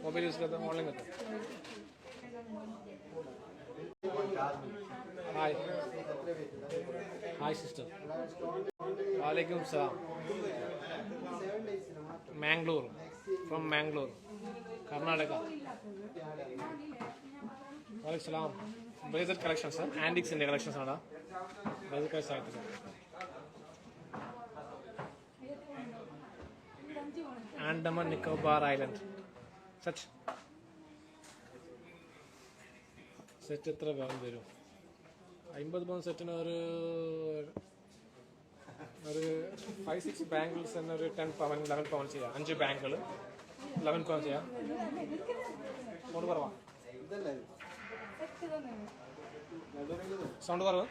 Mobile use करते हैं online करते हैं. हाय हाय सिस्टर. वालेकुम सलाम. मैंगलोर फ्रॉम मैंगलोर कर्नाटका. वालेकुम सलाम. ब्लेजर कलेक्शंस ആൻറ്റിക്സ് ഇന്ത്യ കളക്ഷൻസ് ആണ്. ബ്ലേസർ കളക്ഷൻ ആയിട്ട് ആൻഡമാൻ നിക്കോബാർ ഐലൻഡ് സെറ്റ് എത്ര വേണം വരും? 50 പൗണ്ട് സെറ്റിന് ഒരു 5-6 ബാങ്കിൾസ് തന്നെ ഒരു 10 പവൻ 11 പവൻ ചെയ്യാം. 5 ബാങ്കുകൾ 11 പവൻ ചെയ്യാം. സൗണ്ട് കുറവാ? സൗണ്ട് കുറവ്?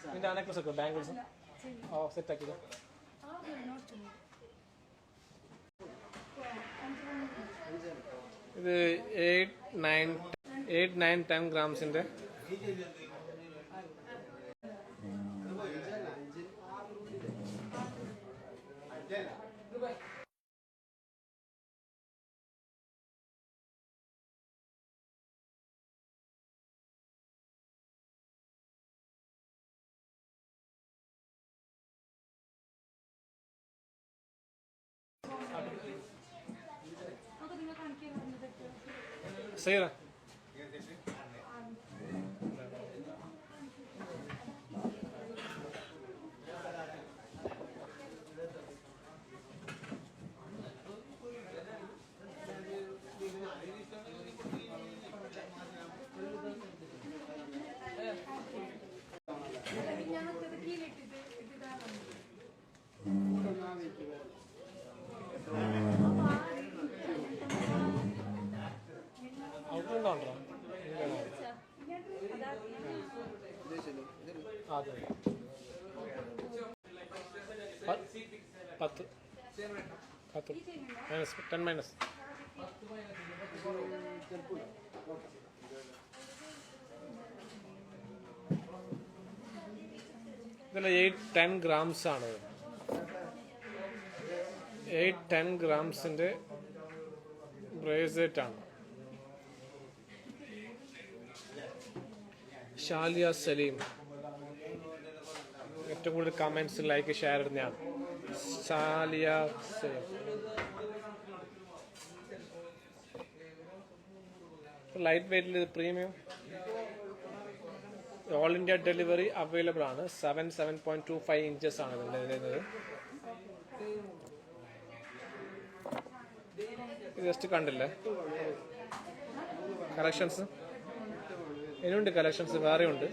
ഇതിൻ്റെ നെക്ലസ് ഒക്കെ ബാങ്കിൾസ് സെറ്റാക്കിയത് ഇത് 8-9-10 ഗ്രാംസിൻ്റെ सही रहा. അതെ 10 10 മൈനസ്. ഇതിൽ 8-10 ഗ്രാംസ് ആണ്. 8-10 ഗ്രാംസിൻ്റെ ബ്രേസ്ലെറ്റ് ആണ്. ഷാലിയ സലീം ഏറ്റവും കൂടുതൽ കമൻസ് ലൈക്ക് ഷെയർ ഇടുന്നതാണ്. ഷാലിയ സലീം ലൈറ്റ് വെയ്റ്റിൽ premium all India delivery available ആണ്. 7.25 ഇഞ്ചസ് ആണ് ഇതിൻ്റെ വരുന്നത്. ജസ്റ്റ് കണ്ടില്ലേ കളക്ഷൻസ്? ഇനിയുണ്ട് കളക്ഷൻസ്, വേറെ ഉണ്ട്.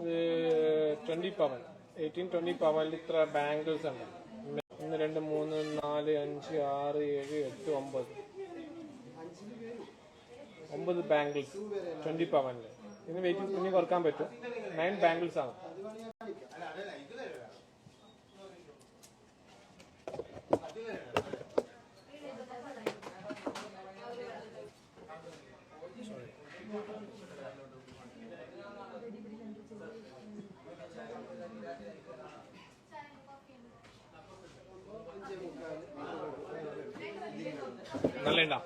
ഇത് 20 പവൻ 18-20 പവനിൽ ഇത്ര ബാംഗിൾസ് ഉണ്ട്. 1 2 3 4 5 6 7 8 9 ബാംഗിൾസ് 20 പവനിൽ. ഇതിന് വെയിറ്റ് ഇനി കുറക്കാൻ പറ്റും. 9 ബാംഗിൾസ് ആണ്. നല്ല ഉണ്ടോ?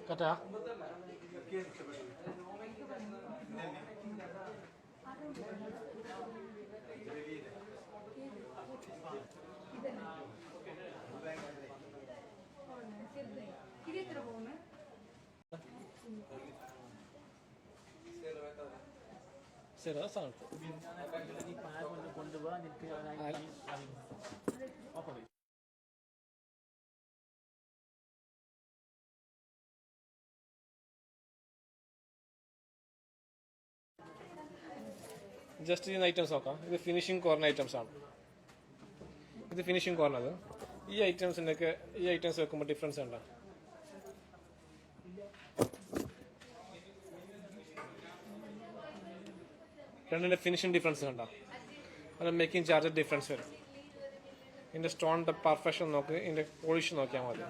കട്ടാ Será salto. ജസ്റ്റ് ഈ ഐറ്റംസ് നോക്കാം. ഇത് ഫിനിഷിംഗ് കോർണർ ഐറ്റംസ് ആണ്. ഇത് ഫിനിഷിംഗ് കോർണർ. അത് ഈ ഐറ്റംസിൻ്റെയൊക്കെ ഈ ഐറ്റംസ് വെക്കുമ്പോൾ ഡിഫറൻസ് ഉണ്ടോ? രണ്ടിൻ്റെ ഫിനിഷിംഗ് ഡിഫറൻസ് കണ്ടോ? അത് മേക്കിംഗ് ചാർജ് ഡിഫറൻസ് വരും. ഇതിൻ്റെ സ്റ്റോണിൻ്റെ പെർഫെക്ഷൻ നോക്ക്, ഇതിൻ്റെ പോളിഷ് നോക്കിയാൽ മതി.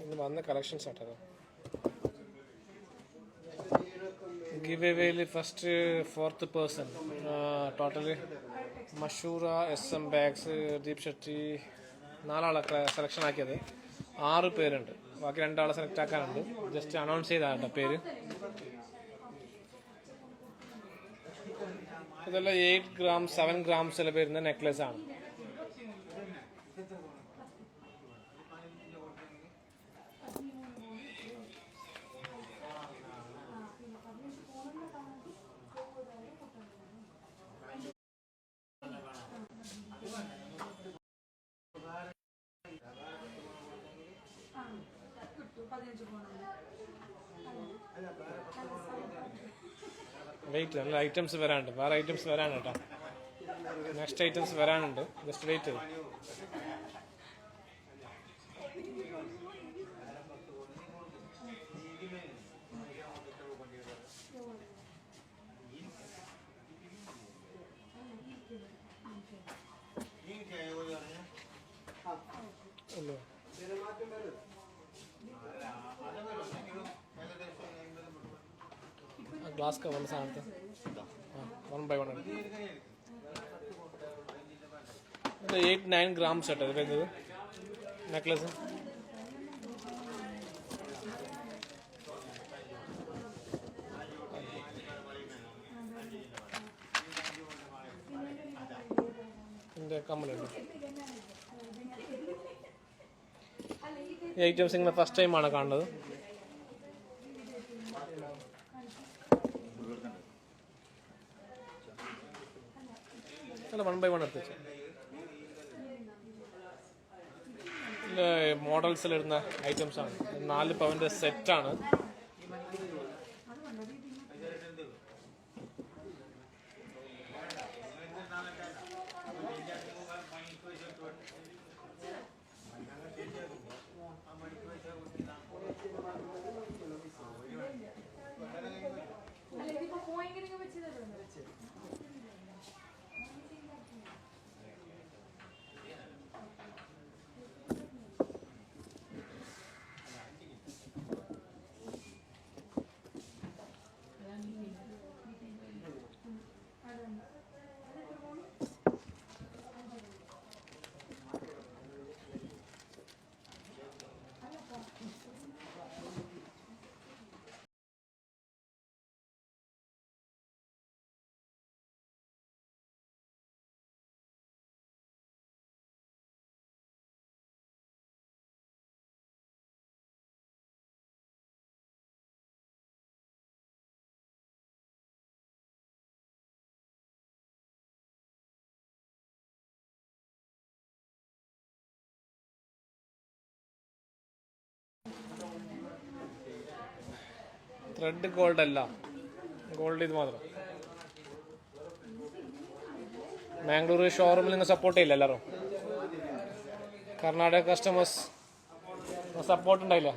ഇന്ന് വന്ന കളക്ഷൻസ് ആട്ടത്. ഗിവ് എവേയിൽ first 4th person total Mashoora SM bags Deep Shetty 4 ആളെ സെലക്ഷൻ ആക്കിയത്. 6 പേരുണ്ട്. ബാക്കി 2 ആളെ സെലക്ട് ആക്കാനുണ്ട്. ജസ്റ്റ് അനൗൺസ് ചെയ്താണ്ട പേര്. ഇതെല്ലാം 8 gram 7 grams വരുന്ന നെക്ലേസ് ആണ്. വെയിറ്റ്, നല്ല ഐറ്റംസ് വരാനുണ്ട്. വേറെ ഐറ്റംസ് വരാണ് കേട്ടോ. നെക്സ്റ്റ് ഐറ്റംസ് വരാനുണ്ട്. ജസ്റ്റ് വെയിറ്റ് ചെയ്യും. ഗ്ലാസ് കവറിൻ്റെ സാധനത്ത് 1 by 1 ആണ്. ഇത് 8-9 grams ആട്ടോ ഇത് വരുന്നത് നെക്ലസ്. ഇതിൻ്റെ കമ്മലുണ്ട്. ഈ ഐറ്റംസ് ഇങ്ങനെ ഫസ്റ്റ് ടൈമാണ് കാണുന്നത്. അല്ല 1 by 1 എടുത്ത് വെച്ചു. മോഡൽസിലിടുന്ന ഐറ്റംസ് ആണ്. 4 പവൻ്റെ സെറ്റാണ്. റെഡ് ഗോൾഡ് അല്ല, ഗോൾഡ് ഇത് മാത്രം. മാംഗ്ലൂർ ഷോറൂമിൽ നിങ്ങൾ സപ്പോർട്ട് ചെയ്യില്ല എല്ലാവരും? കർണാടക കസ്റ്റമേഴ്സ് സപ്പോർട്ട് ഉണ്ടായില്ല?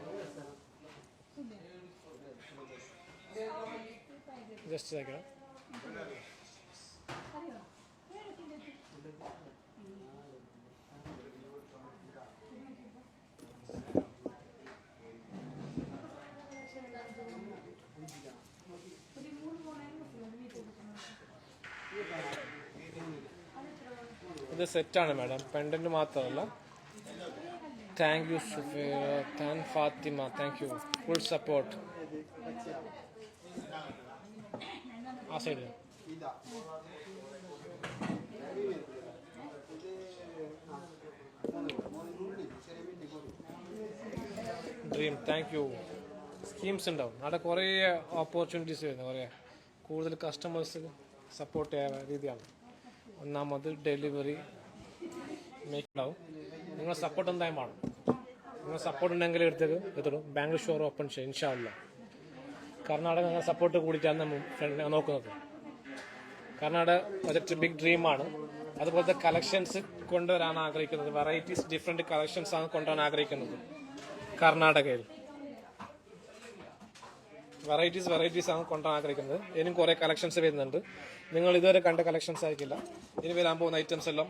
Just second. ഇത് സെറ്റാണ് മാഡം, പെൻഡന്റ് മാത്രമല്ല. താങ്ക് യു താൻ Fathima, thank you, full support. ആ side dream, thank you. Schemes ഉണ്ടാവും അവിടെ, കുറേ ഓപ്പർച്യൂണിറ്റീസ് വരുന്നത്, കുറേ കൂടുതൽ കസ്റ്റമേഴ്സ് സപ്പോർട്ട് ചെയ്യാൻ രീതിയാണ്. ഒന്നാമത് ഡെലിവറി മേക്ക് ഉണ്ടാവും. നിങ്ങളെ സപ്പോർട്ട് എന്തായാലും വേണം. നിങ്ങൾ സപ്പോർട്ട് ഉണ്ടെങ്കിൽ എടുത്തിടും. ബാംഗ്ലൂർ ഷോർ ഓപ്പൺ ചെയ്യും ഇൻഷാ അല്ലാ. കർണാടക നിങ്ങളുടെ സപ്പോർട്ട് കൂടിയിട്ടാണ് നോക്കുന്നത്. കർണാടക പ്രൊജക്റ്റ് ബിഗ് ഡ്രീമാണ്. അതുപോലത്തെ കളക്ഷൻസ് കൊണ്ടുവരാൻ ആഗ്രഹിക്കുന്നത്, വെറൈറ്റീസ് ഡിഫറെൻറ്റ് കളക്ഷൻസ് ആണ് കൊണ്ടുവരാൻ ആഗ്രഹിക്കുന്നത്. കർണാടകയിൽ വെറൈറ്റീസ് ആണ് കൊണ്ടുവരാൻ ആഗ്രഹിക്കുന്നത്. ഇനിയും കുറേ കളക്ഷൻസ് വരുന്നുണ്ട്. നിങ്ങൾ ഇതുവരെ കണ്ട കളക്ഷൻസ് ആയിരിക്കില്ല. ഇനി വരാൻ പോകുന്ന ഐറ്റംസ് എല്ലാം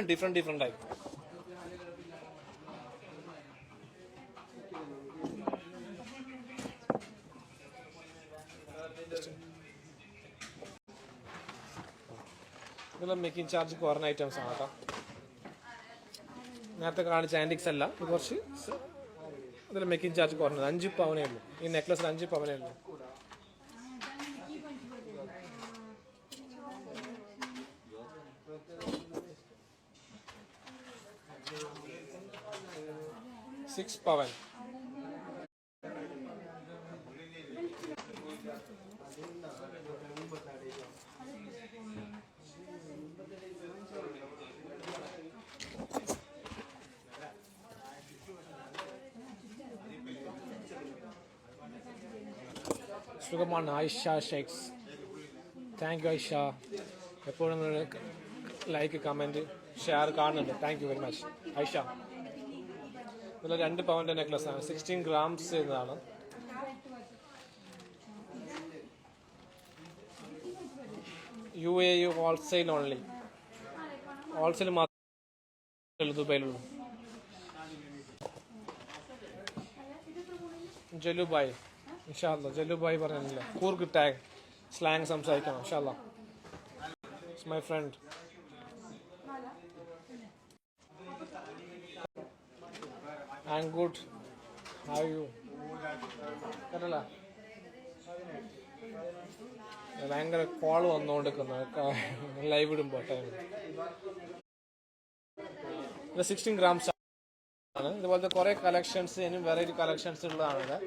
ഡിഫറെൻ്റ് ആയിരിക്കും. ഇതെല്ലാം മേക്കിംഗ് ചാർജ് കുറഞ്ഞ ഐറ്റംസ് ആണ് കേട്ടോ. നേരത്തെ കാണിച്ച ആൻറ്റിക്സ് അല്ല, ഇത് കുറച്ച് അതിൽ മേക്കിംഗ് ചാർജ് കുറഞ്ഞത്. 5 പവനേ ഉള്ളൂ. ഈ നെക്ലസിൽ 5 പവനേ ഉള്ളൂ. $6 പവൻ. സുഖമാണ്. ആയിഷ ഷേക്സ്, താങ്ക് യു ആയിഷ. എപ്പോഴും ലൈക്ക്, കമൻറ്റ്, ഷെയർ കാണുന്നുണ്ട്. Thank you very much Ayisha. ഇതിൽ 2 പവൻ്റെ നെക്ലസ് ആണ്, 16 ഗ്രാംസ് എന്നതാണ്. UAE ഹോൾസെയിൽ ഓൺലി, ഹോൾസെയിൽ മാത്രമേ ദുബൈയിലുള്ളൂ. ജലുബായ്, ഇൻഷാ അല്ലാ. ജലുബായ് പറഞ്ഞില്ല, കൂർഗ് ടാഗ് സ്ലാങ് സംസാരിക്കണം ഇൻഷാ അല്ലാ. It's my friend. I am good, how are you? കേട്ടല്ല, ഭയങ്കര കോൾ വന്നുകൊണ്ടിരിക്കുന്നത് ലൈവ് ഇടുമ്പോൾ ടൈം. ഇത് 16 ഗ്രാംസ് ആണ്. ഇതുപോലത്തെ കുറേ കളക്ഷൻസ്, ഇനിയും വെറൈറ്റി കളക്ഷൻസ് ഉള്ളതാണ് ഇത്.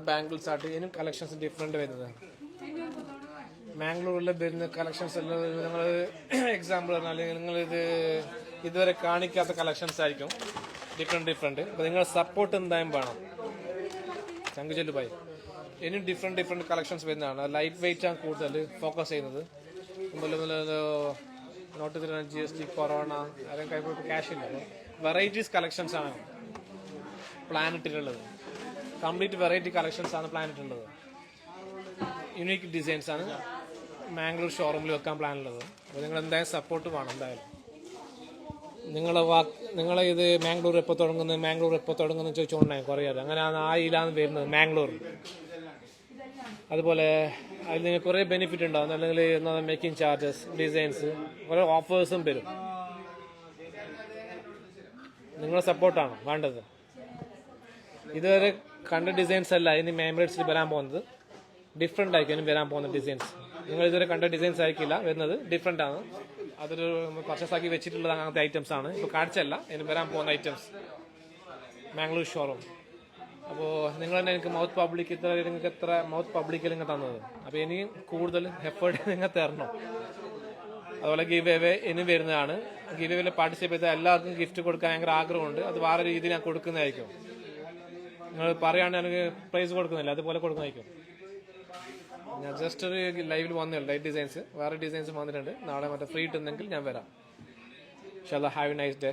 ബാംഗിൾസ് ആയിട്ട് ഇനിയും കളക്ഷൻസ് ഡിഫറെൻറ്റ് വരുന്നത്. മാംഗ്ലൂരിൽ വരുന്ന കളക്ഷൻസ് എല്ലാം നിങ്ങൾ എക്സാമ്പിൾ പറഞ്ഞാൽ നിങ്ങളിത് ഇതുവരെ കാണിക്കാത്ത കളക്ഷൻസ് ആയിരിക്കും, ഡിഫറെൻറ്റ്. അപ്പോൾ നിങ്ങളുടെ സപ്പോർട്ട് എന്തായാലും വേണം. ചങ്കുചെല്ലുബായി ഇനിയും ഡിഫറെൻറ്റ് കളക്ഷൻസ് വരുന്നതാണ്. ലൈറ്റ് വെയിറ്റ് ആണ് കൂടുതൽ ഫോക്കസ് ചെയ്യുന്നത്. നോട്ട് GST, കൊറോണ, അല്ലെങ്കിൽ കൈപ്പോട്ട് ക്യാഷ് ഇല്ല. വെറൈറ്റീസ് കളക്ഷൻസ് ആണ് പ്ലാൻ ഇട്ടിട്ടുള്ളത്. കംപ്ലീറ്റ് വെറൈറ്റി കളക്ഷൻസ് ആണ് പ്ലാൻ ഇട്ടുള്ളത്. യുണീക്ക് ഡിസൈൻസ് ആണ് മാംഗ്ലൂർ ഷോറൂമിൽ വെക്കാൻ പ്ലാൻ ഉള്ളത്. അപ്പോൾ നിങ്ങൾ എന്തായാലും സപ്പോർട്ട് വേണം. എന്തായാലും നിങ്ങളെ ഇത് മാംഗ്ലൂർ എപ്പോൾ തുടങ്ങുന്നത് ചോദിച്ചുകൊണ്ടായി കുറേ അത് അങ്ങനെ ആയില്ലാന്ന് വരുന്നത് മാംഗ്ലൂർ. അതുപോലെ അതിൽ നിങ്ങൾക്ക് കുറേ ബെനിഫിറ്റ് ഉണ്ടാകും. അല്ലെങ്കിൽ മേക്കിംഗ് ചാർജസ്, ഡിസൈൻസ്, കുറേ ഓഫേഴ്സും വരും. നിങ്ങളുടെ സപ്പോർട്ടാണ് വേണ്ടത്. ഇതുവരെ കണ്ട ഡിസൈൻസ് അല്ല ഇനി എമിറേറ്റ്സിൽ വരാൻ പോകുന്നത്. ഡിഫറെൻ്റ് ആയിരിക്കും ഇനി വരാൻ പോകുന്ന ഡിസൈൻസ്. നിങ്ങൾ ഇതുവരെ കണ്ട ഡിസൈൻസ് ആയിരിക്കില്ല വരുന്നത്, ഡിഫറെൻ്റ് ആണ്. അതൊരു പർച്ചേസ് ആക്കി വെച്ചിട്ടുള്ളത് അങ്ങനത്തെ ഐറ്റംസ് ആണ്. ഇപ്പോൾ കാഴ്ചയല്ല, ഇനി വരാൻ പോകുന്ന ഐറ്റംസ് മാംഗ്ലൂർ ഷോറൂം. അപ്പോൾ നിങ്ങൾ തന്നെ എനിക്ക് നിങ്ങൾക്ക് എത്ര മൗത്ത് പബ്ലിക്കിൽ നിങ്ങൾ തന്നത്. അപ്പോൾ ഇനിയും കൂടുതൽ എഫേർട്ട് നിങ്ങൾ തരണം. അതുപോലെ ഗിവ് എവേ ഇനി വരുന്നതാണ്. ഗിവ് എവേയിൽ പാർട്ടിസിപ്പേറ്റ് ചെയ്താൽ എല്ലാവർക്കും ഗിഫ്റ്റ് കൊടുക്കാൻ ഭയങ്കര ആഗ്രഹമുണ്ട്. അത് വേറെ രീതിയിൽ ഞാൻ കൊടുക്കുന്നതായിരിക്കും. നിങ്ങൾ പറയാണ്ട് എനിക്ക് പ്രൈസ് കൊടുക്കുന്നില്ല, അതുപോലെ കൊടുക്കുന്നതായിരിക്കും. ഞാൻ ജസ്റ്റ് ഒരു ലൈവിൽ വന്നേ ഉള്ളൂ. ലൈറ്റ് ഡിസൈൻസ് വേറെ ഡിസൈൻസ് വന്നിട്ടുണ്ട്. നാളെ മറ്റേ ഫ്രീ ഇട്ടുന്നെങ്കിൽ ഞാൻ വരാം. ഇൻഷാല്ലാ ഹാവ് എ നൈസ് ഡേ.